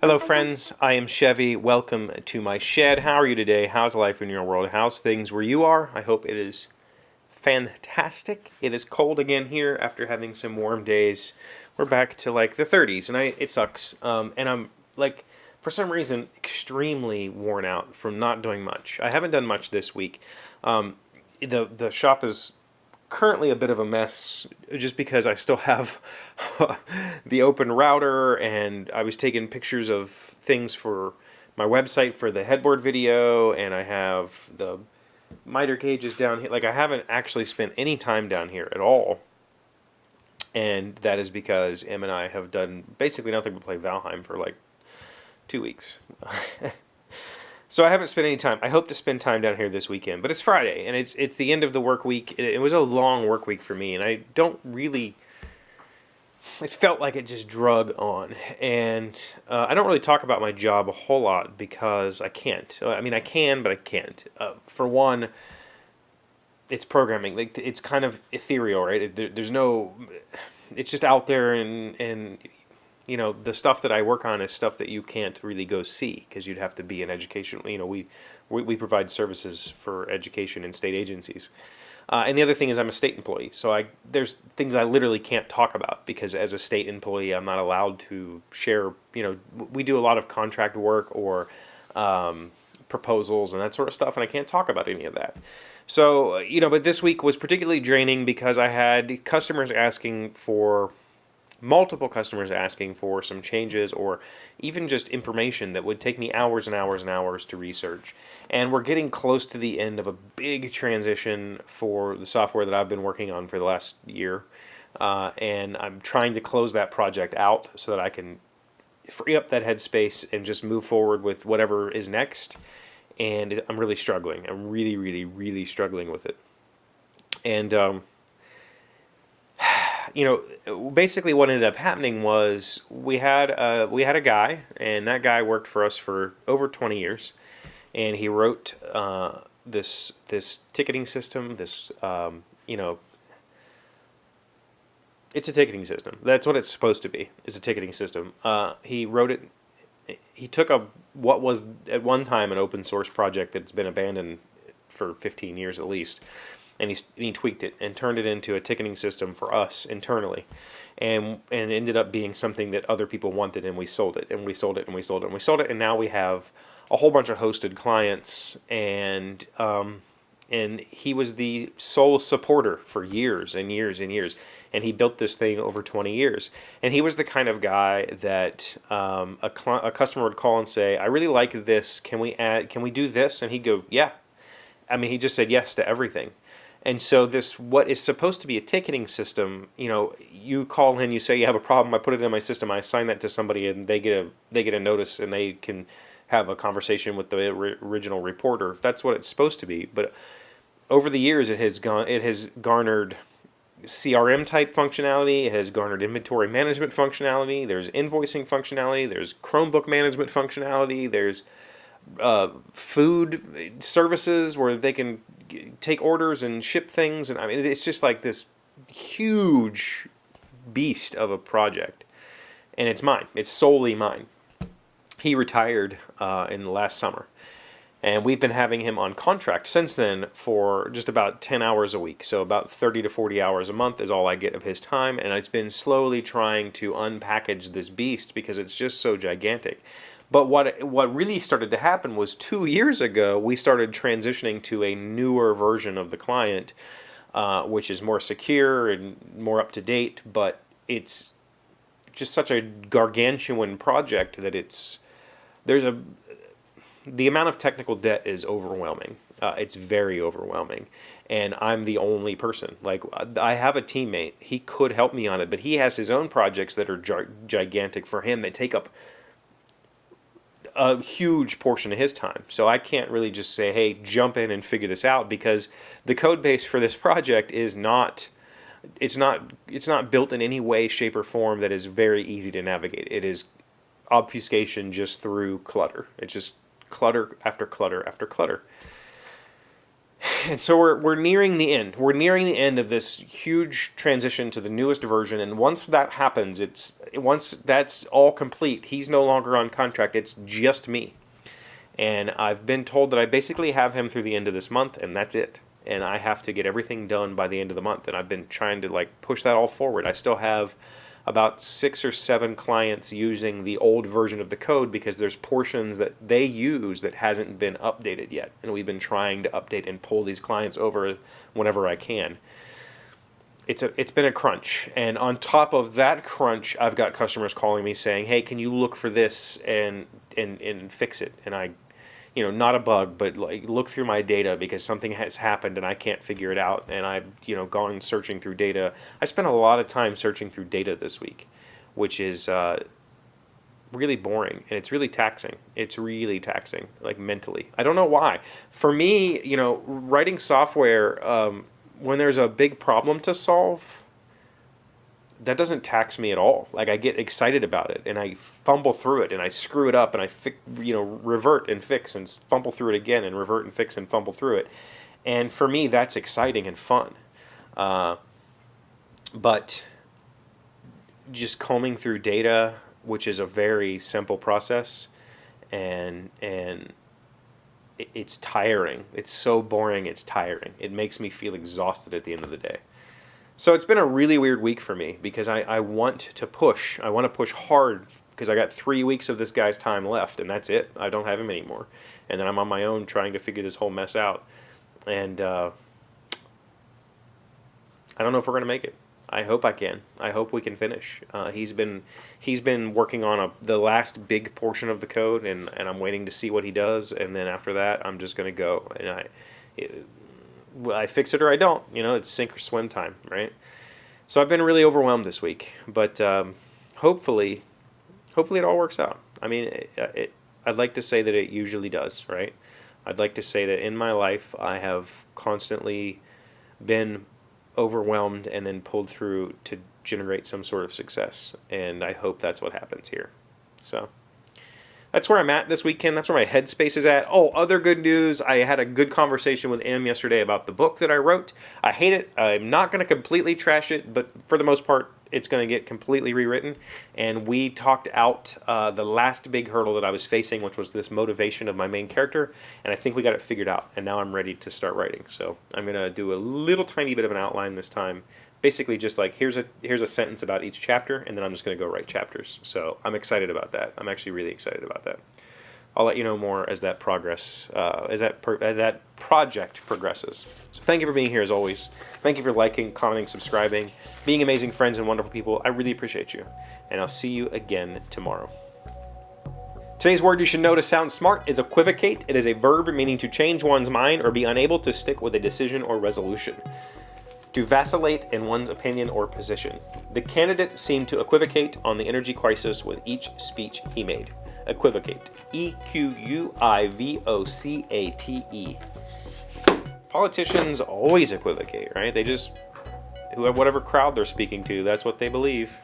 Hello, friends. I am Chevee. Welcome to my shed. How are you today? How's life in your world? How's things where you are? I hope it is fantastic. It is cold again here after having some warm days. We're back to like the 30s, and it sucks. And I'm like, for some reason, extremely worn out from not doing much. I haven't done much this week. The shop is currently a bit of a mess just because I still have the open router, and I was taking pictures of things for my website for the headboard video, and I have the miter gauges down here. Like, I haven't actually spent any time down here at all, and that is because Em and I have done basically nothing but play Valheim for like 2 weeks. So I haven't spent any time. I hope to spend time down here this weekend, but it's Friday and it's the end of the work week. It was a long work week for me, and I don't really. It felt like it just drug on, and I don't really talk about my job a whole lot because I can't. I mean, I can, but I can't. For one, it's programming. Like, it's kind of ethereal, right? There's no. It's just out there, and the stuff that I work on is stuff that you can't really go see because you'd have to be in education. We provide services for education in state agencies. And the other thing is I'm a state employee, so there's things I literally can't talk about because as a state employee I'm not allowed to share. We do a lot of contract work or proposals and that sort of stuff, and I can't talk about any of that. So, but this week was particularly draining because I had multiple customers asking for some changes or even just information that would take me hours and hours and hours to research. And we're getting close to the end of a big transition for the software that I've been working on for the last year. And I'm trying to close that project out so that I can free up that headspace and just move forward with whatever is next. And I'm really struggling. I'm really, really, really struggling with it. And, basically what ended up happening was we had a guy, and that guy worked for us for over 20 years, and he wrote this ticketing system. It's a ticketing system. That's what it's supposed to be. It's a ticketing system. He wrote it. He took what was at one time an open source project that's been abandoned for 15 years at least. And he tweaked it and turned it into a ticketing system for us internally, and it ended up being something that other people wanted, and we sold it, and we sold it, and we sold it, and we sold it, and now we have a whole bunch of hosted clients, and he was the sole supporter for years and years and years, and he built this thing over 20 years, and he was the kind of guy that a customer would call and say, "I really like this. Can we do this?" And he'd go, "Yeah." I mean, he just said yes to everything. And so what is supposed to be a ticketing system, you call in, you say you have a problem, I put it in my system, I assign that to somebody, and they get a notice, and they can have a conversation with the original reporter. That's what it's supposed to be. But over the years, it has garnered CRM type functionality. It has garnered inventory management functionality. There's invoicing functionality. There's Chromebook management functionality. There's food services where they can take orders and ship things, and I mean, it's just like this huge beast of a project, and it's mine. It's solely mine. He retired in the last summer, and we've been having him on contract since then for just about 10 hours a week, so about 30 to 40 hours a month is all I get of his time, and it's been slowly trying to unpackage this beast because it's just so gigantic. But what really started to happen was 2 years ago, we started transitioning to a newer version of the client, which is more secure and more up to date. But it's just such a gargantuan project that the amount of technical debt is overwhelming. It's very overwhelming, and I'm the only person. Like, I have a teammate; he could help me on it, but he has his own projects that are gigantic for him. They take up a huge portion of his time. So I can't really just say, hey, jump in and figure this out, because the code base for this project is not built in any way, shape, or form that is very easy to navigate. It is obfuscation just through clutter. It's just clutter after clutter after clutter. And so we're nearing the end. We're nearing the end of this huge transition to the newest version. And once that happens, once that's all complete, he's no longer on contract. It's just me. And I've been told that I basically have him through the end of this month, and that's it. And I have to get everything done by the end of the month. And I've been trying to like push that all forward. I still have about 6 or 7 clients using the old version of the code because there's portions that they use that hasn't been updated yet. And we've been trying to update and pull these clients over whenever I can. It's been a crunch. And on top of that crunch, I've got customers calling me saying, hey, can you look for this and fix it? And I, not a bug, but like look through my data because something has happened and I can't figure it out. And I've, gone searching through data. I spent a lot of time searching through data this week, which is really boring and it's really taxing. It's really taxing, like mentally. I don't know why. For me, writing software, when there's a big problem to solve, that doesn't tax me at all. Like I get excited about it and I fumble through it and I screw it up and I revert and fix and fumble through it again and revert and fix and fumble through it. And for me, that's exciting and fun. But just combing through data, which is a very simple process, and it's tiring. It's so boring. It's tiring. It makes me feel exhausted at the end of the day. So it's been a really weird week for me because I want to push. I want to push hard because I got 3 weeks of this guy's time left and that's it. I don't have him anymore. And then I'm on my own trying to figure this whole mess out. And I don't know if we're going to make it. I hope I can. I hope we can finish. He's been working on the last big portion of the code and I'm waiting to see what he does. And then after that, I'm just going to go. And I fix it or I don't. It's sink or swim time, right? So I've been really overwhelmed this week, but hopefully it all works out. I mean, I'd like to say that it usually does, right? I'd like to say that in my life I have constantly been overwhelmed and then pulled through to generate some sort of success, and I hope that's what happens here. So that's where I'm at this weekend. That's where my headspace is at. Oh, other good news. I had a good conversation with Em yesterday about the book that I wrote. I hate it. I'm not going to completely trash it, but for the most part, it's going to get completely rewritten. And we talked out the last big hurdle that I was facing, which was this motivation of my main character. And I think we got it figured out. And now I'm ready to start writing. So I'm going to do a little tiny bit of an outline this time. Basically just like, here's a sentence about each chapter, and then I'm just going to go write chapters. So I'm excited about that. I'm actually really excited about that. I'll let you know more as that as that project progresses. So thank you for being here as always. Thank you for liking, commenting, subscribing, being amazing friends and wonderful people. I really appreciate you. And I'll see you again tomorrow. Today's word you should know to sound smart is equivocate. It is a verb meaning to change one's mind or be unable to stick with a decision or resolution. To vacillate in one's opinion or position. The candidate seemed to equivocate on the energy crisis with each speech he made. Equivocate. E-Q-U-I-V-O-C-A-T-E. Politicians always equivocate, right? They just, whatever crowd they're speaking to, that's what they believe.